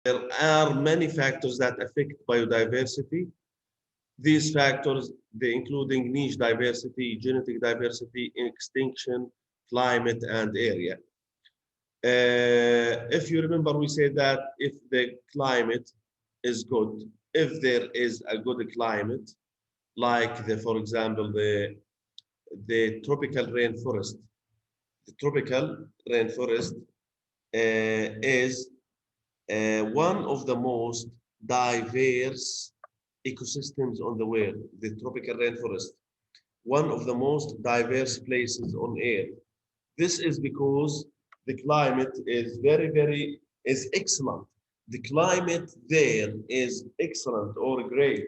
there are many factors that affect biodiversity. These factors, they including niche diversity, genetic diversity, extinction, climate, and area. If you remember, we said that if the climate is good, if there is a good climate, like for example, the tropical rainforest. The tropical rainforest is one of the most diverse ecosystems on the world. The tropical rainforest, one of the most diverse places on Earth. This is because the climate is is excellent. The climate there is excellent or great.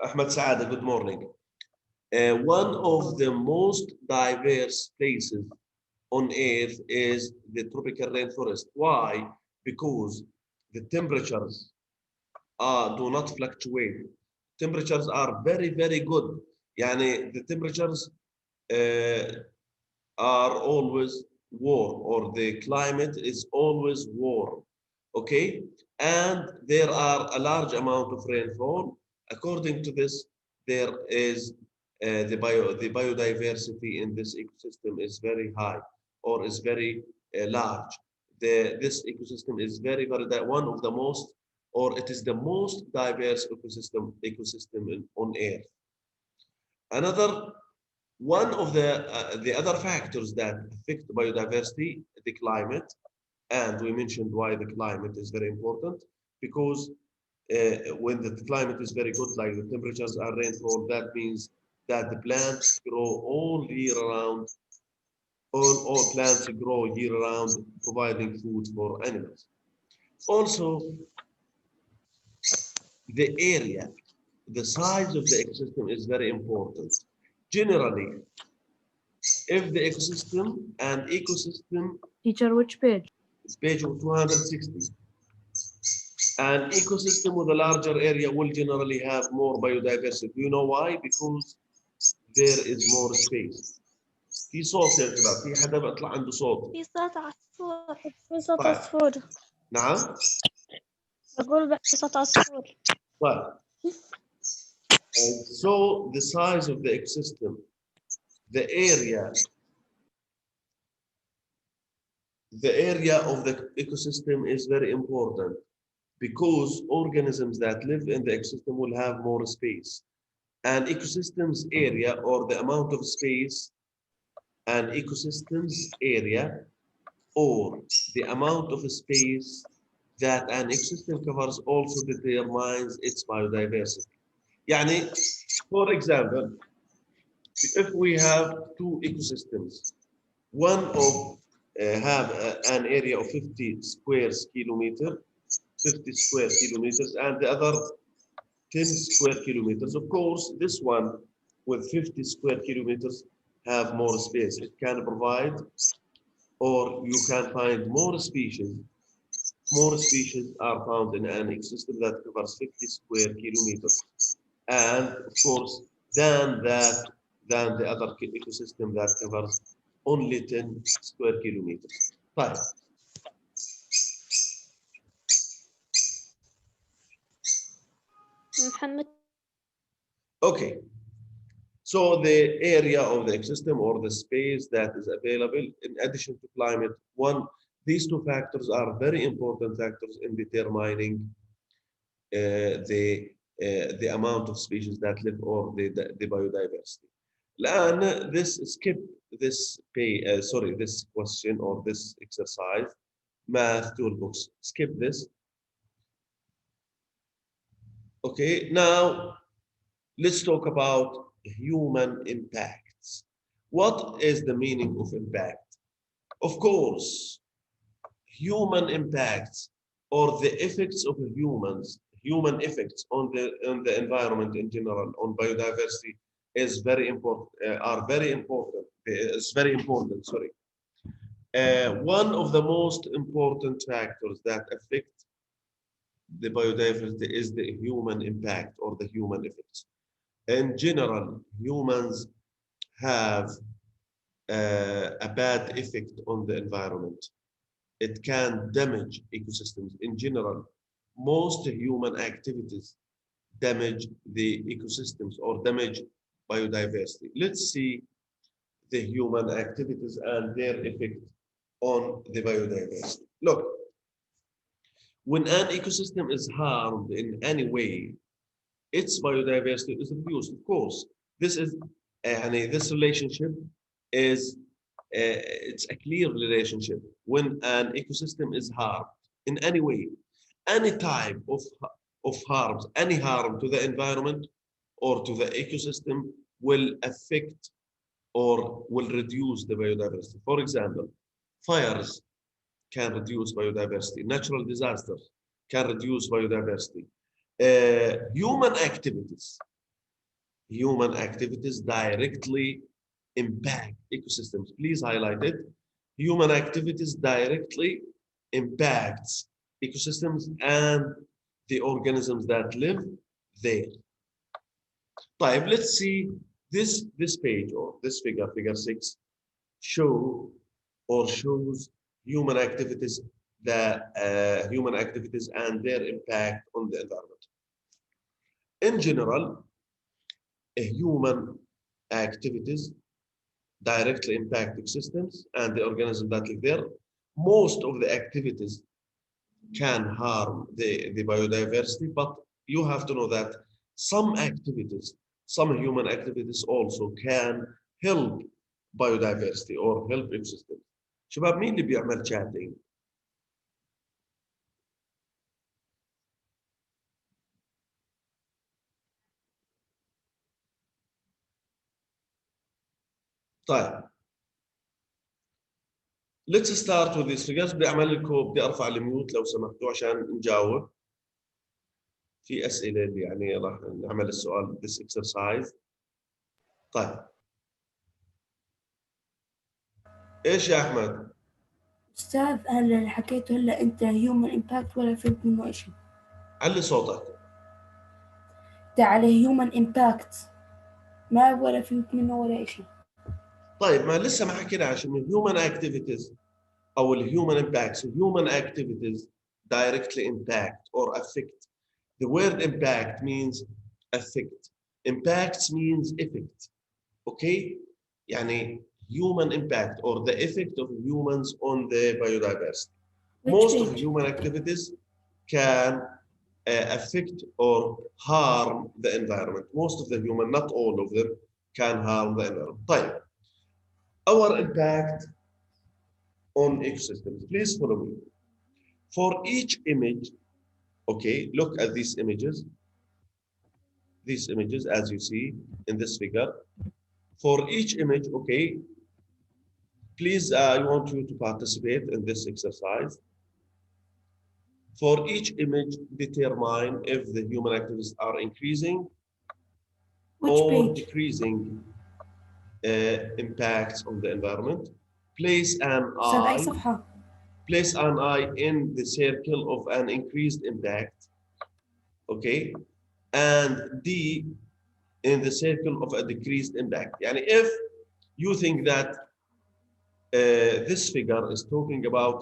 Ahmed Saada, good morning. One of the most diverse places on Earth is the tropical rainforest. Why? Because the temperatures do not fluctuate. Temperatures are very good. Yani the temperatures are always warm, or the climate is always warm. Okay? And there are a large amount of rainfall. According to this, there is the biodiversity in this ecosystem is very high, or is very large. This ecosystem is one of the most, or it is the most diverse ecosystem on Earth. Another one of the other factors that affect biodiversity, the climate, and we mentioned why the climate is very important, because when the climate is very good, like the temperatures are rainfall, that means that the plants grow all year round. All plants grow year round, providing food for animals. Also, the area, the size of the ecosystem is very important. Generally, if the ecosystem, Teacher, which page? is page 260, an ecosystem with a larger area will generally have more biodiversity. Do you know why? Because there is more space. في صوت يا شباب، في حدا بيطلع عنده صوت. في صوت عصفور. في صوت طيب. عصفور. نعم؟ بقول في صوت عصفور. طيب. So the size of the ecosystem, the area of the ecosystem is very important, because organisms that live in the ecosystem will have more space. An ecosystem's area, or the amount of space, an ecosystem's area, or the amount of space that an ecosystem covers also determines its biodiversity. Yani, for example, if we have two ecosystems, one of have an area of 50 square kilometers, and the other 10 square kilometers. Of course, this one with 50 square kilometers have more space. It can provide, or you can find more species. More species are found in an ecosystem that covers 50 square kilometers. And of course, than the other ecosystem that covers only 10 square kilometers. Fine. محمد. Okay. So the area of the ecosystem, or the space that is available, in addition to climate, these two factors are very important factors in determining the amount of species that live, or the biodiversity. Skip this this question or this exercise, math toolbox. Skip this. Okay, now let's talk about human impacts. What is the meaning of impact? Of course, human impacts, or the effects of human effects on the environment in general, on biodiversity, is very important. Are very important. It's very important. Sorry. One of the most important factors that affect the biodiversity is the human impact, or the human effects. In general, humans have a bad effect on the environment. It can damage ecosystems in general. most human activities damage the ecosystems or damage biodiversity. Let's see the human activities and their effect on the biodiversity. Look, when an ecosystem is harmed in any way, its biodiversity is reduced. Of course, this is this relationship is it's a clear relationship. When an ecosystem is harmed in any way, any type of harms, any harm to the environment or to the ecosystem will affect or will reduce the biodiversity. For example, fires can reduce biodiversity. Natural disasters can reduce biodiversity. Human activities directly impact ecosystems. Please highlight it. Human activities directly impacts ecosystems and the organisms that live there. طيب, let's see this page or this figure 6, shows human activities and their impact on the environment. In general, human activities directly impact ecosystems and the organisms that live there. Most of the activities can harm the biodiversity, but you have to know that some human activities also can help biodiversity or help ecosystems. شباب مين اللي بيعمل chatting؟ طيب. Let's start with this figures. بدي اعمل لكم بدي ارفع الميوت لو سمحتوا عشان نجاوب. في اسئله اللي يعني راح نعمل السؤال this exercise. طيب. ايش يا احمد؟ أستاذ هلا اللي حكيته هلا أنت هيومن إمباكت ولا فهمت منه إشي؟ علي صوتك. ده على هيومن إمباكت ما ولا فهمت منه ولا إشي. طيب ما لسه ما حكينا عشان الهيومن اكتيفيتيز أو الهيومن امباكتس. الهيومن activities directly impact or affect. The word impact means affect. Impacts means effect. Okay? يعني human impact or the effect of humans on the biodiversity. Most of human activities can affect or harm the environment. Most of the human, not all of them, can harm the environment. طيب. Our impact on ecosystems. Please follow me. For each image, okay, look at these images. These images, as you see in this figure. For each image, okay, please, I want you to participate in this exercise. For each image, determine if the human activities are increasing or decreasing impacts on the environment. Place an eye in the circle of an increased impact, okay, and D in the circle of a decreased impact. Yani if you think that this figure is talking about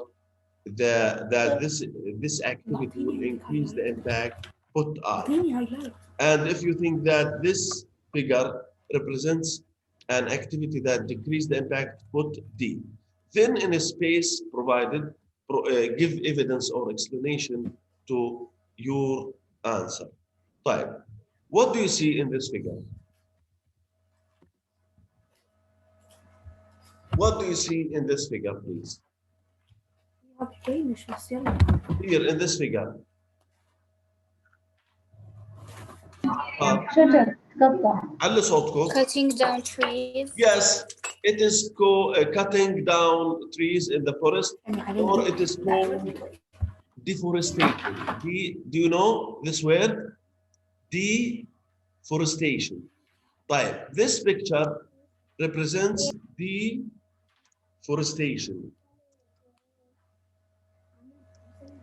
that this activity will increase the impact, put I. And if you think that this figure represents an activity that decreased the impact, put D. Then in a space provided, give evidence or explanation to your answer. Right. What do you see in this figure? What do you see in this figure, please? Here in this figure. Cutting down trees. Yes, it is called cutting down trees in the forest, or it is called deforestation. Do you know this word? Deforestation. Right. This picture represents deforestation.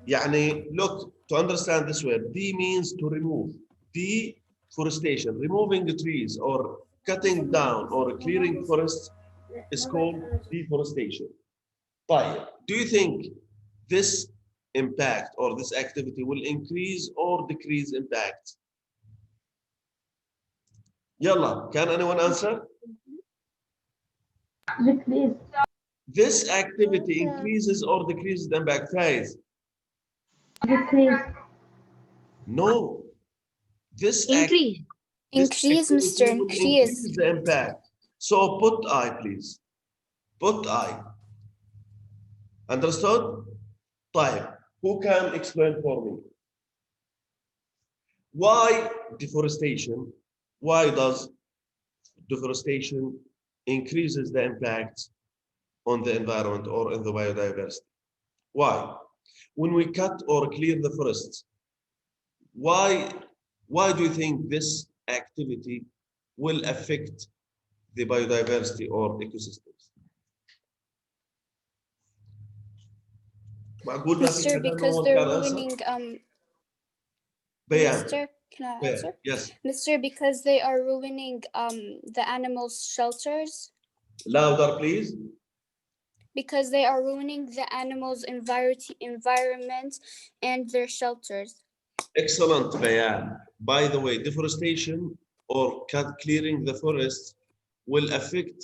يعني, look, to understand this word, D means to remove. Deforestation, removing the trees or cutting down or clearing forests is called deforestation. طيب, do you think this impact or this activity will increase or decrease impact? Yalla, can anyone answer? Decrease. This activity increases or decreases the impact, guys? Decrease. No. This Increase. Increase, activity Mr. will Increase. increase the impact. So put I, please. Put I. Understood? طيب. Who can explain for me? Why deforestation? Why does deforestation increases the impact on the environment or in the biodiversity? Why? When we cut or clear the forests, why do you think this activity will affect the biodiversity or ecosystems? معقول ما في Mr. حدا because هو they're كان answer؟ ruining بيان. Mr. Can I بيان. answer? Yes. Mr. because they are ruining the animals' shelters. Louder, please. Because they are ruining the animals' environment and their shelters. Excellent, Bayan. By the way, deforestation or clearing the forest will affect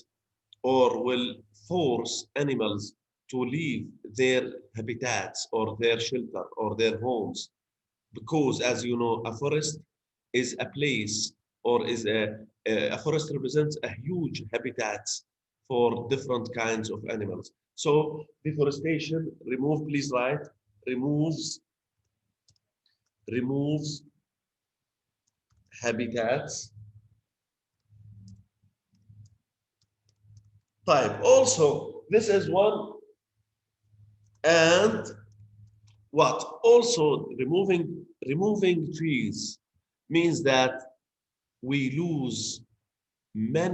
or will force animals to leave their habitats or their shelter or their homes. Because as you know, a forest is a place or is a forest represents a huge habitat for different kinds of animals. So deforestation, please write, removes habitats. Type. Also, this is one. And what? Also, removing trees means that we lose when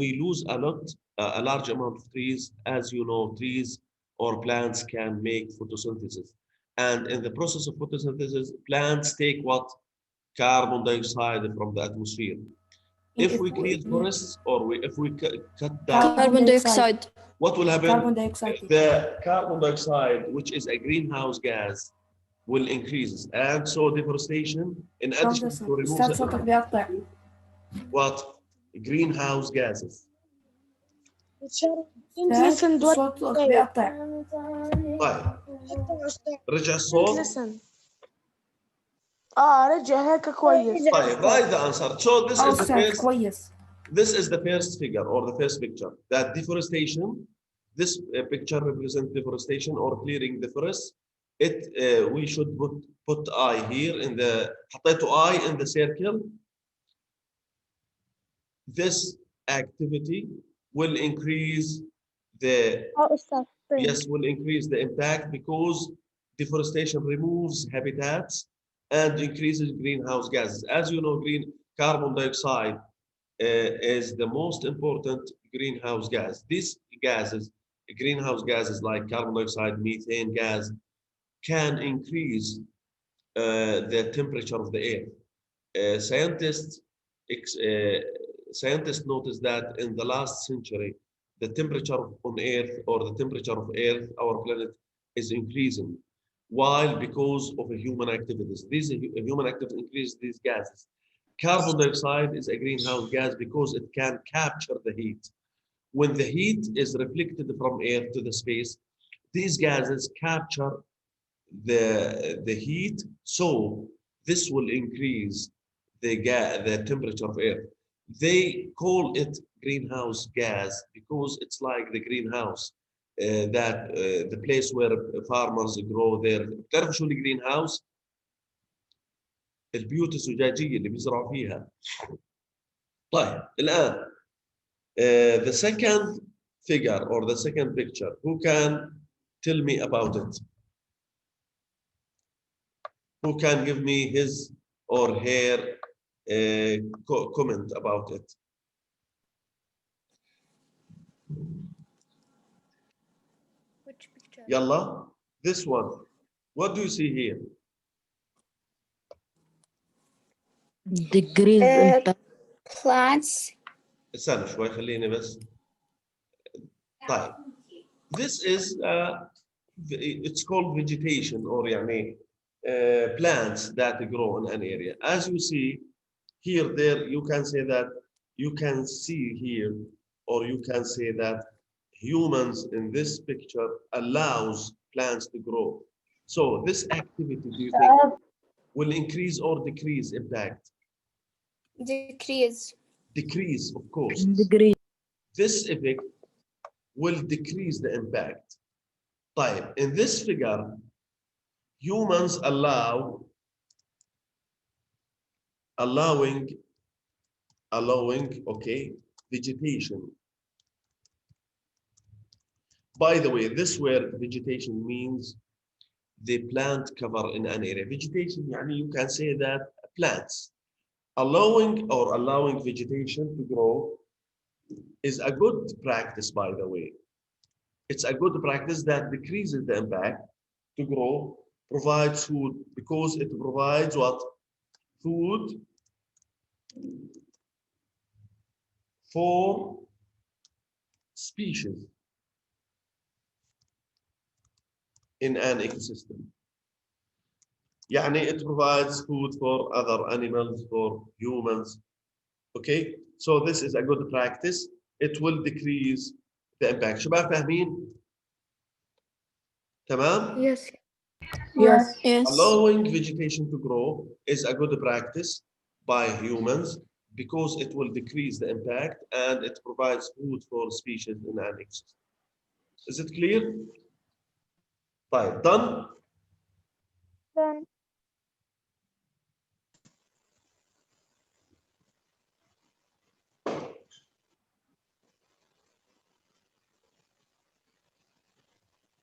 we lose a large amount of trees, as you know, trees or plants can make photosynthesis. And in the process of photosynthesis, plants take what? Carbon dioxide from the atmosphere. If we clear forests or if we cut down Carbon dioxide. what will happen? Carbon dioxide. The carbon dioxide, which is a greenhouse gas, will increase. And so deforestation, in addition to remove أستاذ صوتك بيقطع. what? Greenhouse gases. أستاذ صوتك بيقطع. طيب رجع الصوت. رجع هيك كويس. طيب write the answer. So this is the أستاذ first. كويس. This is the first figure or the first picture. That deforestation. This picture represents deforestation or clearing the forest. We should put I here in the. حطيته I in the circle. This activity will increase the. Yes, will increase the impact because deforestation removes habitats and increases greenhouse gases. As you know, carbon dioxide is the most important greenhouse gas. These gases, greenhouse gases like carbon dioxide, methane gas, can increase the temperature of the air. Scientists noticed that in the last century, the temperature on Earth or the temperature of Earth, our planet, is increasing. Why? Because of human activities. These human activities increase these gases. Carbon dioxide is a greenhouse gas because it can capture the heat. When the heat is reflected from Earth to the space, these gases capture the heat, so this will increase the temperature of Earth. They call it greenhouse gas because it's like the greenhouse the place where farmers grow their. بتعرفوا شو الجرينهاوس؟ البيوت الزجاجية اللي بيزرعوا فيها. طيب الآن the second figure or the second picture, who can tell me about it? Who can give me his or her comment about it? Which picture? Yalla, this one. What do you see here? Decrease impact. Plants. استنى شوي خليني بس. طيب. This is it's called vegetation or يعني plants that grow in an area. As you see here, there you can say that you can see here, or you can say that humans in this picture allows plants to grow. So this activity, do you think will increase or decrease impact? Decrease. Decrease, of course. degree. This effect will decrease the impact. طيب, in this figure, humans allowing, okay, vegetation. By the way, this word vegetation means the plant cover in an area. Vegetation, يعني you can say that plants. Allowing vegetation to grow is a good practice, by the way. It's a good practice that decreases the impact to grow, provides food, because it provides what? Food for species in an ecosystem. يعني it provides food for other animals, for humans. Okay, so this is a good practice. It will decrease the impact. شباب فاهمين؟ تمام؟ Yes. Yes. Yes. Allowing vegetation to grow is a good practice by humans because it will decrease the impact and it provides food for species in an ecosystem. Is it clear? طيب, done? Done.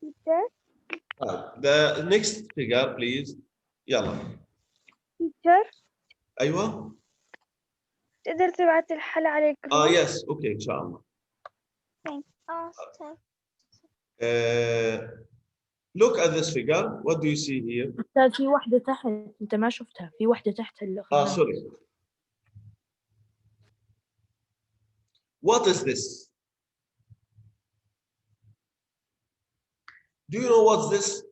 Teacher, The next figure, please. يلا. teacher, أيوة. تقدر تبعت الحل على الجروب؟ Yes, okay, إن شاء الله. Look at this figure. What do you see here? أستاذ في واحدة تحت أنت ما شفتها، في واحدة تحت اللي Sorry. What is this? Do you know what's this?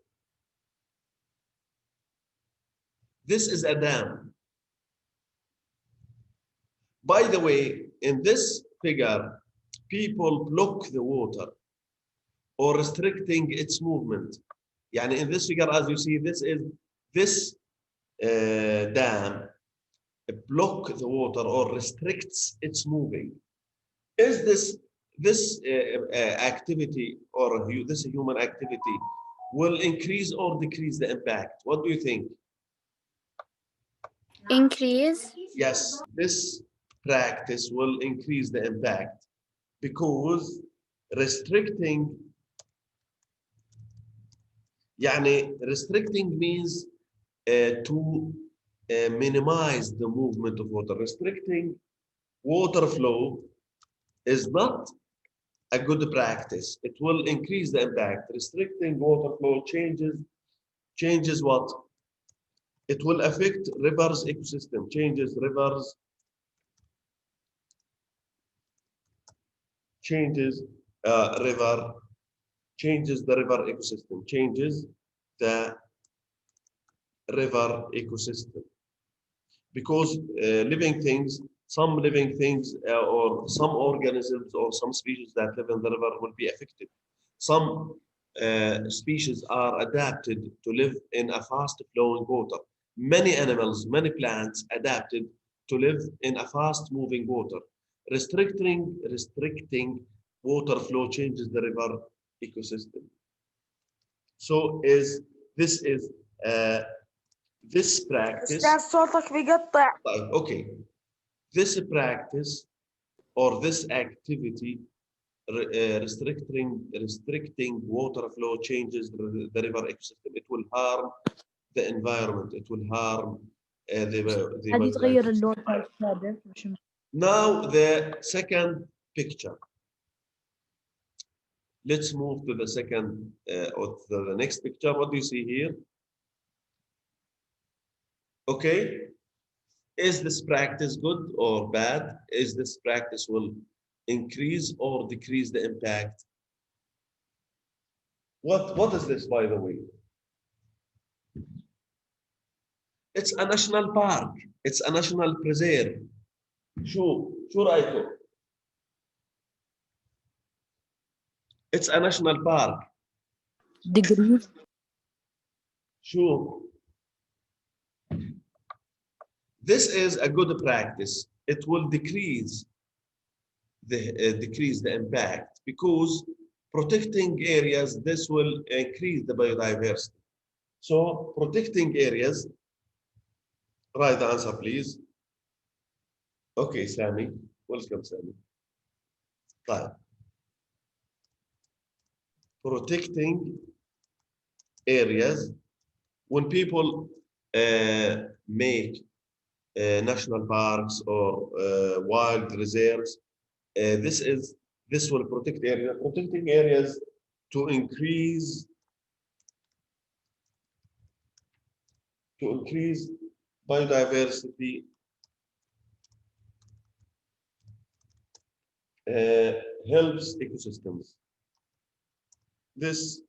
This is a dam. By the way, in this figure, people block the water or restricting its movement. يعني in this figure, as you see, this dam block the water or restricts its moving. Is this activity or this human activity will increase or decrease the impact? What do you think? Increase. Yes, this practice will increase the impact because restricting, يعني restricting means to minimize the movement of water. Restricting water flow is not a good practice. It will increase the impact. Restricting water flow changes what? It will affect rivers ecosystem, changes rivers, changes the river ecosystem, changes the river ecosystem. Because living things, some living things or some organisms or some species that live in the river will be affected. Some species are adapted to live in a fast flowing water. Many animals, many plants adapted to live in a fast moving water. Restricting water flow changes the river ecosystem. So this practice. أستاذ صوتك بيقطع. Okay. This practice or this activity restricting water flow changes the river ecosystem. It will harm the environment. It will harm the هذه تغير اللون السابق. Now the second picture. Let's move to the second or the next picture. What do you see here? Okay. Is this practice good or bad? Is this practice will increase or decrease the impact? What is this, by the way? It's a national park. It's a national preserve. شو رأيكم? It's a national park. degree. Sure. This is a good practice. It will decrease the impact because protecting areas, this will increase the biodiversity. So protecting areas, write the answer, please. Okay, Sami. Welcome, Sami. Right. Protecting areas, when people make national parks or wild reserves, this will protect areas. Protecting areas to increase biodiversity helps ecosystems. This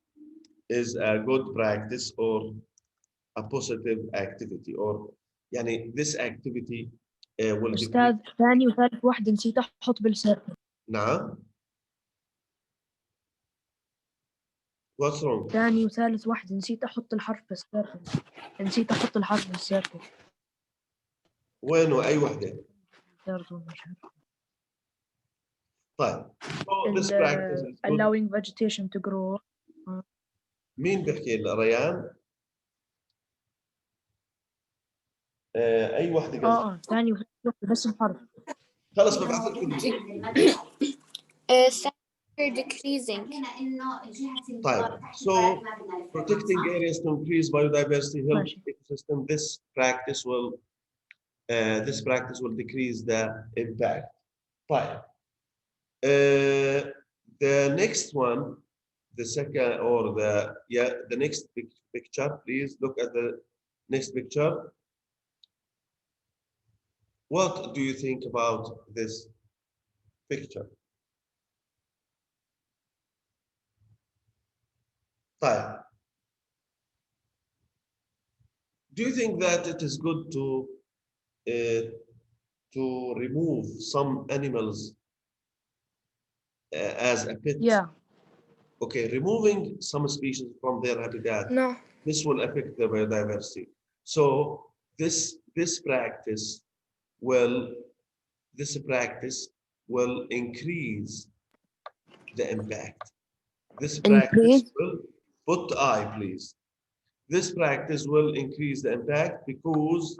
is a good practice or a positive activity, or يعني this activity will أستاذ ثاني وثالث واحدة نسيت أحط بالسيركل. نعم. What's wrong? ثاني وثالث واحدة نسيت أحط الحرف بالسيركل. نسيت أحط الحرف بالسيركل. وينه أي وحدة؟ طيب. So this practice is good. allowing vegetation to grow. مين بيحكي ريان؟ أي وحدة قصدك؟ ثاني وثالث بس الحرف. خلص ببعث لكم. decreasing. طيب. So protecting areas to increase biodiversity helps ecosystem. This practice will decrease the impact. طيب. The next one, the second or the next picture, please look at the next picture. What do you think about this picture? طيب. Do you think that it is good to remove some animals as a pet? Yeah. Okay, removing some species from their habitat. No. This will affect the biodiversity. So this practice will increase the impact. This practice will put I, please. This practice will increase the impact because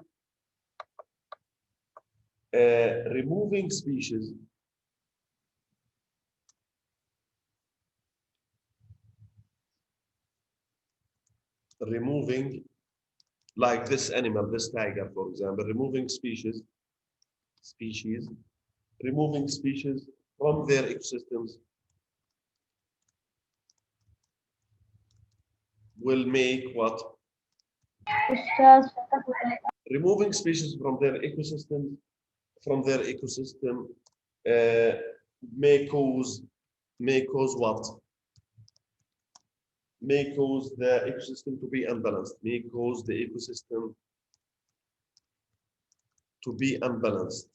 removing species like this animal, this tiger, for example, removing species from their ecosystems will make what? Removing species from their ecosystem may cause what? May cause the ecosystem to be unbalanced, may cause the ecosystem to be unbalanced.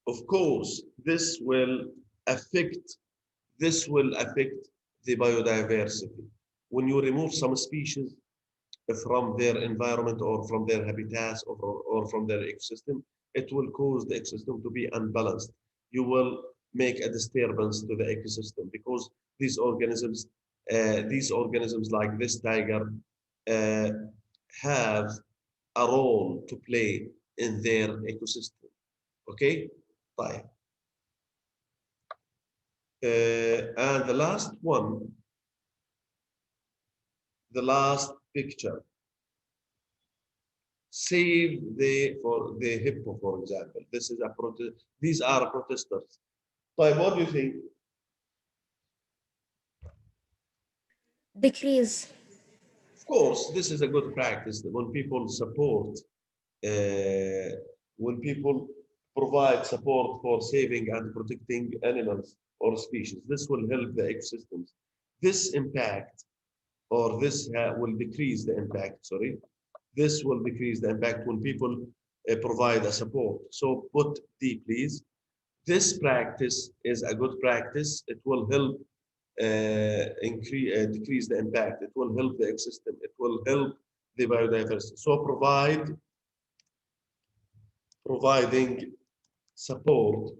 Of course, this will affect the biodiversity. When you remove some species from their environment or from their habitats or from their ecosystem, it will cause the ecosystem to be unbalanced. You will make a disturbance to the ecosystem because these organisms like this tiger have a role to play in their ecosystem. Okay? Fine. And the last one, the last picture. Save the hippo, for example. This is a protest. These are protesters. طيب, what do you think? Decrease. Of course, this is a good practice that when people support, when people provide support for saving and protecting animals, or species. This will help the ecosystems. This impact, or this will decrease the impact, sorry. This will decrease the impact when people provide a support. So put D, please. This practice is a good practice. It will help decrease the impact. It will help the ecosystem. It will help the biodiversity. So providing support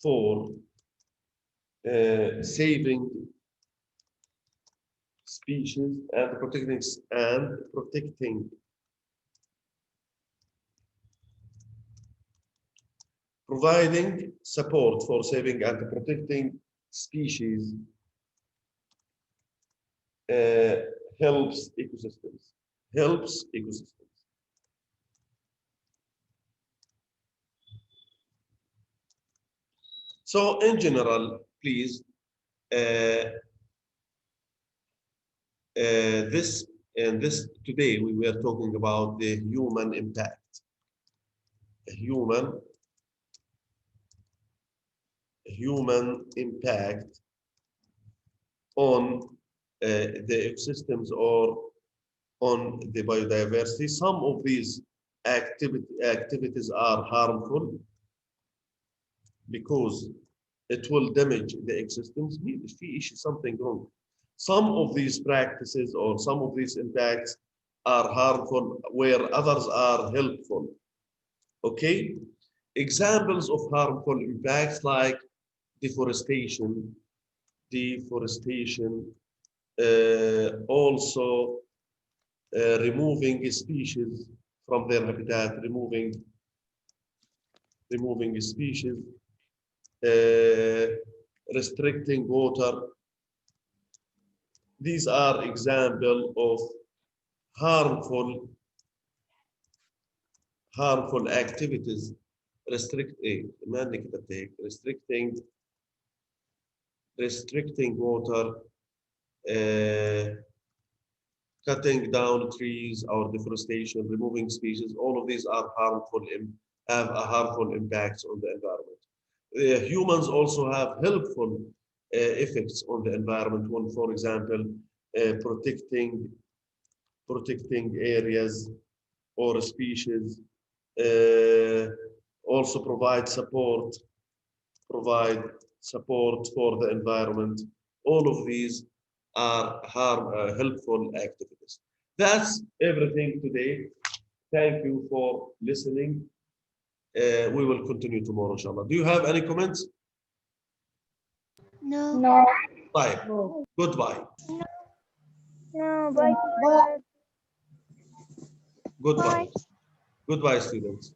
for saving species and protecting providing support for saving and protecting species helps ecosystems. So in general, please, this today we were talking about the human impact. Human impact on the ecosystems or on the biodiversity. Some of these activities are harmful because it will damage the ecosystems. في something wrong. Some of these practices or some of these impacts are harmful where others are helpful. Okay? Examples of harmful impacts like deforestation, also removing species from their habitat, removing species, restricting water. These are examples of harmful activities. Restricting water, cutting down trees or deforestation, removing species. All of these are have a harmful impacts on the environment. Humans also have helpful effects on the environment when, for example, protecting areas or species, also provide support for the environment. All of these are helpful activities. That's everything today. Thank you for listening. We will continue tomorrow, inshallah. Do you have any comments? No. Bye. Goodbye. No, bye. Goodbye. Goodbye, students.